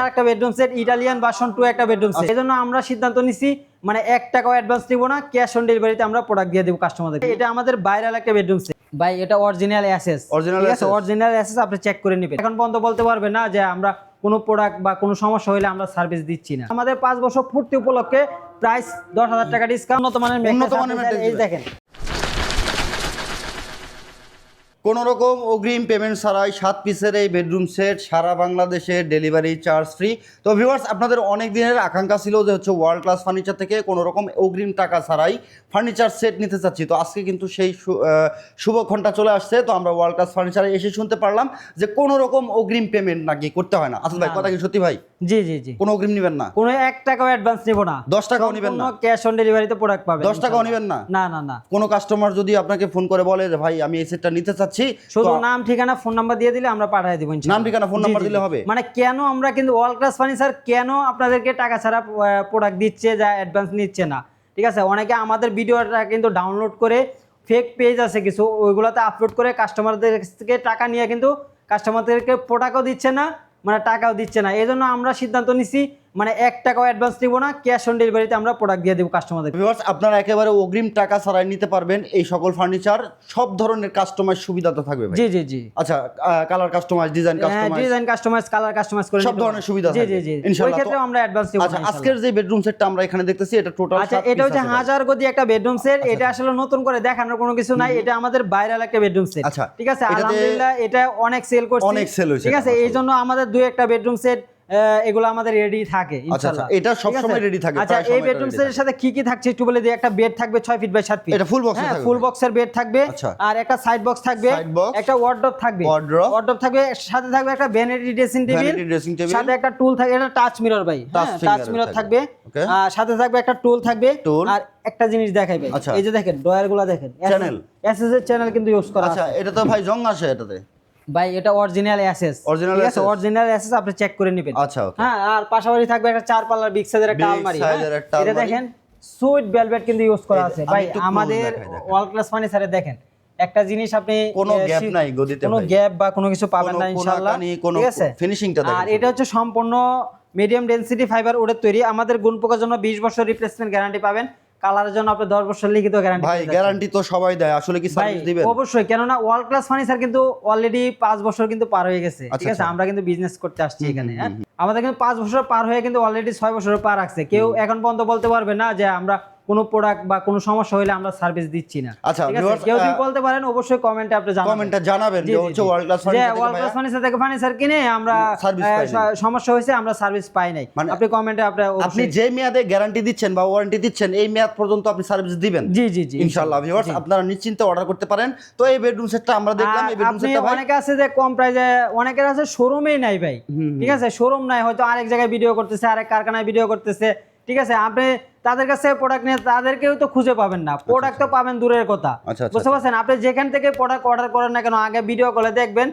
একটা bedroom set, Italian version 2 একটা bedroom set. এজন্য আমরা সিদ্ধান্ত নিছি মানে 1 টাকাও অ্যাডভান্স নিব না, ক্যাশ অন ডেলিভারিতে আমরা প্রোডাক্ট দিয়ে দেব কাস্টমারদের। এটা আমাদের ভাইরাল একটা বেডরুম সেট ভাই, এটা অরিজিনাল অ্যাসেস, ঠিক আছে? অরিজিনাল অ্যাসেস আপনি চেক করে নেবেন। এখন পর্যন্ত বলতে পারবে না যে আমরা কোনো প্রোডাক্ট বা কোনো সমস্যা হলে আমরা সার্ভিস দিচ্ছি না। আমাদের 5 বছর পূর্তি উপলক্ষে প্রাইস 10,000 টাকা ডিসকাউন্ট। উন্নত মানের ম্যাট্রেস, এই দেখেন কোনো রকম অগ্রিম পেমেন্ট ছাড়াই 7 পিসের এই বেডরুম সেট সারা বাংলাদেশে ডেলিভারি চার্জ ফ্রি। তো ভিউয়ার্স, আপনাদের অনেক দিনের আকাঙ্ক্ষা ছিল যে হচ্ছে ওয়ার্ল্ড ক্লাস ফার্নিচার থেকে কোনো রকম অগ্রিম টাকা ছাড়াই ফার্নিচার সেট নিতে চাচ্ছি। তো আজকে কিন্তু সেই শুভক্ষণটা চলে আসছে। তো আমরা ওয়ার্ল্ড ক্লাস ফার্নিচারে এসে শুনতে পারলাম যে কোনো রকম অগ্রিম পেমেন্ট নাকি করতে হয় না। আসলে ভাই কথা কি সত্যি ভাই? জি জি জি, কোনো অগ্রিম নেবেন না, কোনো 1 টাকাও অ্যাডভান্স নেব না, 10 টাকাও নেবেন না, ক্যাশ অন ডেলিভারিতে প্রোডাক্ট পাবেন। 10 টাকাও নেবেন না? না না না। কোনো কাস্টমার যদি আপনাকে ফোন করে বলে যে ভাই আমি এই সেটটা নিতে চাচ্ছি, শুধু নাম ঠিকানা ফোন নাম্বার দিয়ে দিলে আমরা পাঠিয়ে দেব ইনশাআল্লাহ। নাম ঠিকানা ফোন নাম্বার দিলে হবে? মানে কেন আমরা কিন্তু ওয়ার্ল্ড ক্লাস ফার্নিচার কেন আপনাদেরকে টাকা ছাড়া প্রোডাক্ট দিচ্ছে, যা অ্যাডভান্স নিচ্ছে না, ঠিক আছে? অনেকে আমাদের ভিডিওটা কিন্তু ডাউনলোড করে ফেক পেজ আছে কিছু, ওইগুলোতে আপলোড করে কাস্টমারদের থেকে টাকা নিয়ে কিন্তু কাস্টমারদেরকে প্রোডাক্টও দিচ্ছে না, মানে টাকাও দিচ্ছে না। এই জন্য আমরা সিদ্ধান্ত নিছি মানে 1 টাকাও অ্যাডভান্স নিব না, ক্যাশ অন ডেলিভারিতে আমরা প্রোডাক্ট দিয়ে দেব কাস্টমারদের। ভিউয়ার্স, আপনারা একেবারে অগ্রিম টাকা ছাড়াই নিতে পারবেন এই সকল ফার্নিচার। সব ধরনের কাস্টমাইজ সুবিধা তো থাকবে ভাই? জি জি জি। আচ্ছা, colour customise, design customise, design customise, colour customise করে সব ধরনের সুবিধা জি থাকবে জি জি। ইনশাআল্লাহ। ওই ক্ষেত্রে আমরা অ্যাডভান্স নিব। আচ্ছা, আজকের যে বেডরুম সেটটা আমরা এখানে দেখতেছি এটা টোটাল আচ্ছা, এটা হচ্ছে 1000 গদি একটা বেডরুম সেট। এটা আসলে নতুন করে দেখানোর কোনো কিছু নাই, এটা আমাদের ভাইরাল একটা বেডরুম সেট। আচ্ছা, ঠিক আছে, আলহামদুলিল্লাহ এটা অনেক সেল করছে, অনেক সেল হইছে, ঠিক আছে? এই জন্য আমাদের 2 একটা বেডরুম সেট এগুলো আমাদের রেডি থাকে ইনশাআল্লাহ। এটা সব সময় রেডি থাকে। আচ্ছা, এই বেডরুম সেটের সাথে কি কি থাকছে একটু বলে দিই। একটা বেড থাকবে 6 ফিট বাই 7 ফিট, এটা ফুল বক্স থাকবে, ফুল বক্সের বেড থাকবে। আর একটা সাইড বক্স থাকবে, একটা ওয়ার্ডরোব থাকবে, ওয়ার্ডরোব থাকবে, সাথে থাকবে একটা ভ্যানিটি ড্রেসিং টেবিল, সাথে একটা টুল থাকবে, এটা টাচ মিরর ভাই, টাচ মিরর থাকবে, আর সাথে থাকবে একটা টুল থাকবে। আর একটা জিনিস দেখাই ভাই, এই যে দেখেন ডয়ারগুলো দেখেন, চ্যানেল এসএস এর চ্যানেল কিন্তু ইউজ করা আছে। আচ্ছা, এটা তো ভাই জং আসে এটাতে ভাই, এটা অরিজিনাল অ্যাসেস, ঠিক আছে? অরিজিনাল অ্যাসেস আপনি চেক করে নেবেন। আচ্ছা, ওকে। হ্যাঁ, আর পাশাপাশি থাকবে একটা 4 পাল্লার বিগ সাইজের একটা আলমারি। এটা দেখেন সুইট ভেলভেট কিন্তু ইউজ করা আছে ভাই। আমাদের ওয়ার্ল্ড ক্লাস ফার্নিচারে দেখেন একটা জিনিস আপনি কোনো গ্যাপ নাই গদিতে, কোনো গ্যাপ বা কোনো কিছু পাবেন না ইনশাআল্লাহ, ঠিক আছে? ফিনিশিংটা দেখেন। আর এটা হচ্ছে সম্পূর্ণ মিডিয়াম ডেনসিটি ফাইবার উডের তৈরি। আমাদের গুণ পোকার জন্য 20 বছর রিপ্লেসমেন্ট গ্যারান্টি পাবেন, কালারের জন্য আপনি 10 বছর লিখিত গ্যারান্টি। ভাই গ্যারান্টি তো সবাই দেয়, আসলে কি সার্ভিস দিবেন? অবশ্যই, কেননা ওয়ার্ল্ড ক্লাস ফার্নিচার কিন্তু অলরেডি 5 বছর কিন্তু পার হয়ে গেছে, ঠিক আছে? আমরা কিন্তু বিজনেস করতে আসছি এখানে, হ্যাঁ? আমাদের কিন্তু 5 বছর পার হয়ে কিন্তু অলরেডি 6 বছর পার রাখছে। কেউ এখন পর্যন্ত বলতে পারবে না যে আমরা কোনো প্রোডাক্ট বা কোনো সমস্যা হলে আমরা সার্ভিস দিচ্ছি না। আচ্ছা, কেউ যদি বলতে পারেন অবশ্যই কমেন্টে আপনি জানাবেন যে হচ্ছে ওয়ার্ল্ড ক্লাস ফার্নিচার থেকে ফার্নিচার কিনে আমরা সমস্যা হয়েছে, আমরা সার্ভিস পাই নাই, আপনি কমেন্টে আপনি যে মেয়াদে গ্যারান্টি দিচ্ছেন বা ওয়ারেন্টি দিচ্ছেন এই মেয়াদ পর্যন্ত আপনি সার্ভিস দিবেন। জি জি জি, ইনশাআল্লাহ। ভিউয়ার্স, আপনারা নিশ্চিন্তে অর্ডার করতে পারেন। তো এই বেডরুম সেটটা আমরা দেখলাম, এই বেডরুম সেটটা ভাই অনেকে আছে যে কম প্রাইসে, অনেকের আছে শোরুমেই নাই ভাই, ঠিক আছে? শোরুম নাই, হয়তো আরেক জায়গায় ভিডিও করতেছে, আরেক কারখানায় ভিডিও করতেছে, ঠিক আছে? আপনি তাদের কাছে প্রোডাক্ট নিয়ে তাদেরকেও তো খুঁজে পাবেন না, প্রোডাক্ট তো পাবেন দূরের কথা, বুঝতে পারছেন? আপনি যেখান থেকে প্রোডাক্ট অর্ডার করেন না কেন, আগে ভিডিও কলে দেখবেন।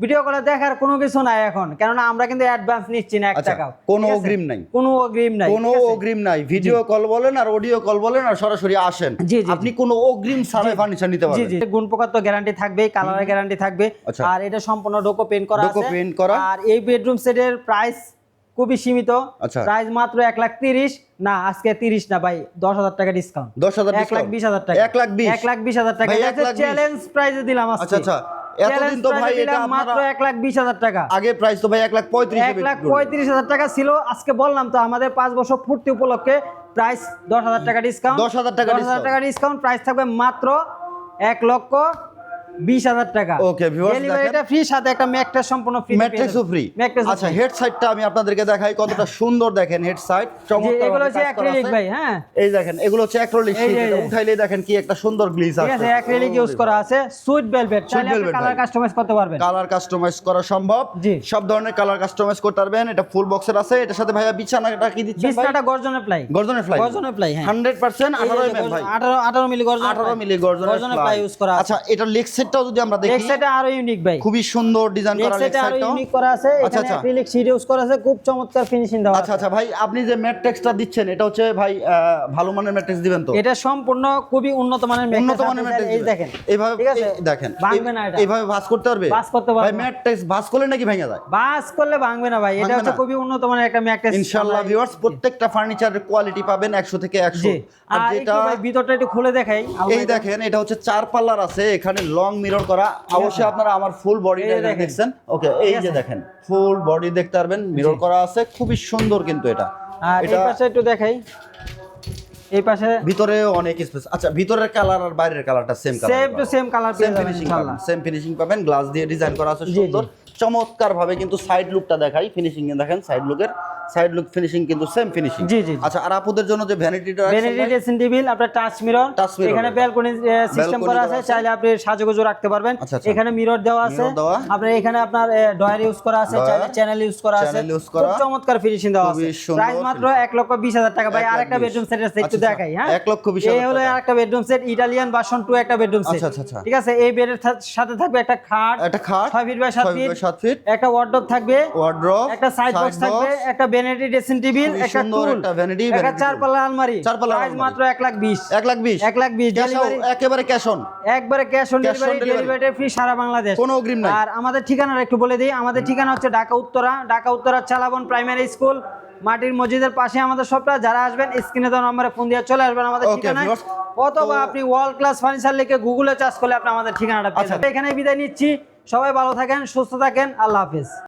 ভিডিও কলে দেখার কোনো কিছু নাই এখন, কেননা আমরা কিন্তু অ্যাডভান্স নিচ্ছি না 1 টাকাও, কোনো অগ্রিম নাই, কোনো অগ্রিম নাই, কোনো অগ্রিম নাই। ভিডিও কল বলেন আর অডিও কল বলেন আর সরাসরি আসেন, আপনি কোনো অগ্রিম ছাড়াই ফার্নিচার নিতে পারবেন। জি জি, গুণ পোকার তো গ্যারান্টি থাকবে, কালারের গ্যারান্টি থাকবে, আর এটা সম্পূর্ণ ডোকো পেইন্ট করা আছে। আর এই বেডরুম সেটের প্রাইস খুবই সীমিত, প্রাইস মাত্র 1,30,000 না, আজকে 30 না ভাই, 10,000 টাকা ডিসকাউন্ট, 1,20,000 টাকা, 1,20,000 টাকা চ্যালেঞ্জ প্রাইসে দিলাম আজকে। আচ্ছা, এতদিন তো ভাই এটা মাত্র 1,20,000 টাকা, আগে প্রাইস তো ভাই 1,35,000 টাকা ছিল। আজকে বললাম তো আমাদের 5 বছর পূর্তি উপলক্ষে প্রাইস 10,000 টাকা ডিসকাউন্ট, 10,000 টাকা ডিসকাউন্ট। প্রাইস থাকবে মাত্র 1,20,000 টাকা। ওকে ভিউয়ার্স, ডেলিভারিটা ফ্রি, সাথে একটা ম্যাট্রেস সম্পূর্ণ ফ্রি, ম্যাট্রেসও ফ্রি। আচ্ছা, হেড সাইডটা আমি আপনাদেরকে দেখাই কতটা সুন্দর, দেখেন হেড সাইড চমৎকার। এগুলো হচ্ছে অ্যাক্রিলিক ভাই, হ্যাঁ এই দেখেন এগুলো হচ্ছে অ্যাক্রিলিক, এটা উঠাইলেই দেখেন কি একটা সুন্দর গ্লেজ আছে, ঠিক আছে? অ্যাক্রিলিক ইউজ করা আছে, সুইট ভেলভেট, চাইলে আপনি কালার কাস্টমাইজ করতে পারবেন। কালার কাস্টমাইজ করা সম্ভব, সব ধরনের কালার কাস্টমাইজ করতে পারবেন। এটা ফুল বক্সের আছে, এটার সাথে ভাইয়া বিছানাটা কি দিচ্ছেন ভাই? বিছানাটা গর্জনের প্লাই, গর্জনের প্লাই, হ্যাঁ 100% 18 mm ভাই, 18 মিলি গর্জন, 18 মিলি গর্জনের প্লাই ইউজ করা আছে। আচ্ছা, এটা লেগ সেট সাইডটাও যদি আমরা দেখি, ব্যাক সাইডে আরো ইউনিক ভাই, খুবই সুন্দর ডিজাইন করা ব্যাক সাইডে লেগ আরো সাইডটাও। ইউনিক করা আছে, আচ্ছা, এখানে আচ্ছা। অ্যাক্রিলিক শীট ইউজ করা আছে, খুব চমৎকার ফিনিশিং দেওয়া আচ্ছা আছে। আচ্ছা ভাই, আপনি যে ম্যাট্রিক্সটা দিচ্ছেন এটা হচ্ছে ভাই ভালো মানের ম্যাট্রিক্স দিবেন তো? এটা সম্পূর্ণ খুবই উন্নত মানের উন্নত মানের ম্যাট্রিক্স এই দেখেন, এইভাবে ঠিক আছে? দেখেন ভাঙবে না এটা, এইভাবে ভাঁজ করতে পারবে? ভাঁজ করতে পারবে ভাই না। ম্যাট্রিক্স ভাঁজ করলে নাকি ভেঙে যায়? বাস করলে ভাঙবে না ভাই, এটা ভাঙবে হচ্ছে না? খুবই উন্নত মানের একটা ম্যাট্রেস ইনশাআল্লাহ ভিউয়ার্স, প্রত্যেকটা ফার্নিচারের কোয়ালিটি পাবেন 100 থেকে 100। জি। আর আর যেটা একটু ভাই ভিতরটা একটু খুলে দেখাই, এই দেখেন, এটা হচ্ছে 4 পাল্লার আছে, এখানে লং মিরর করা। অবশ্যই আপনারা আমার ফুল বডিটা এই দেখেন। দেখছেন, ওকে এই যে দেখেন ফুল বডি দেখতে পারবেন, মিরর করা আছে, খুবই সুন্দর কিন্তু এটা। আর এই পাশে একটু দেখাই, এই পাশে ভিতরে অনেক স্পেস। আচ্ছা, ভিতরের কালার আর বাইরের কালারটা same colour, same to same colour পেয়ে সেম যাবেন ফিনিশিং ইনশাআল্লাহ। পাবেন, সেম ফিনিশিং পাবেন, গ্লাস দিয়ে ডিজাইন করা আছে জি, সুন্দর চমৎকার ভাবে। কিন্তু সাইড লুকটা দেখাই, ফিনিশিং এ দেখেন সাইড লুক ফিনিশিং কিন্তু সেম ফিনিশিং। জি, জি। আচ্ছা, আর আপুদের জন্য যে ভ্যানিটিটা ভ্যানিটি ড্রেসিং টেবিল, আপনার টাচ মিরর, Touch mirror এখানে এটা। ব্যালকনি সিস্টেম Balcony করা করা আছে, আছে। চাইলে আপনি সাজুগুজু রাখতে পারবেন। আচ্ছা, আচ্ছা। এখানে মিরর দেওয়া আছে, Mirror দেওয়া। আপনার এখানে আপনার ডয়ার ইউজ করা আছে, Dryer, চাইলে চ্যানেল ইউজ করা আছে, channel use খুব করা। চমৎকার ফিনিশিং দেওয়া আছে। খুবই সুন্দর প্রাইস মাত্র 1,20,000 টাকা ভাই। 1,20,000 আরেকটা বেডরুম সেট আছে, একটু আচ্ছা, দেখাই। হ্যাঁ, 1,20,000 এই হলো টাকা। আরেকটা বেডরুম সেট, ইটালিয়ান ভার্সন 2 একটা বেডরুম সেট। আচ্ছা, আচ্ছা, আচ্ছা। ঠিক আছে, এই বেডের সাথে থাকবে একটা খাট, একটা খাট 6 ফিট বাই 7 ফিট, 7 ফিট, একটা ওয়ার্ডরোব থাকবে, ওয়ার্ড্রপ, একটা সাইড বক্স থাকবে, একটা ভ্যানিটি ড্রেসিং টেবিল, খুবই একটা সুন্দর টুল, একটা vanity, একটা vanity 4 tool। পাল্লা আলমারি। 4 পাল্লা প্রাইস আলমারি। মাত্র 1,20,000 1,20,000 1,20,000 ডেলিভারি, একেবারে ক্যাশ অন, একবারে cash on Cash on delivery, delivery। Delivery free সারা বাংলাদেশ, কোনো অগ্রিম নাই। আর আমাদের ঠিকানাটা একটু বলে দিই, আমাদের ঠিকানা হচ্ছে ঢাকা উত্তরা চালাবন প্রাইমারি স্কুল, মাটির মসজিদের পাশে আমাদের শপটা। যারা আসবেন স্ক্রিনে দেওয়া নম্বরে ফোন দিয়ে চলে আসবেন আমাদের Okay, ঠিকানায়, viewers, অথবা আপনি ওয়ার্ল্ড ক্লাস ফার্নিচার লিখে গুগলে চার্জ করলে আপনি আমাদের ঠিকানাটা পেয়ে আচ্ছা। যাবেন। এখানে বিদায় নিচ্ছি, সবাই ভালো থাকেন, সুস্থ থাকেন, আল্লাহ হাফেজ।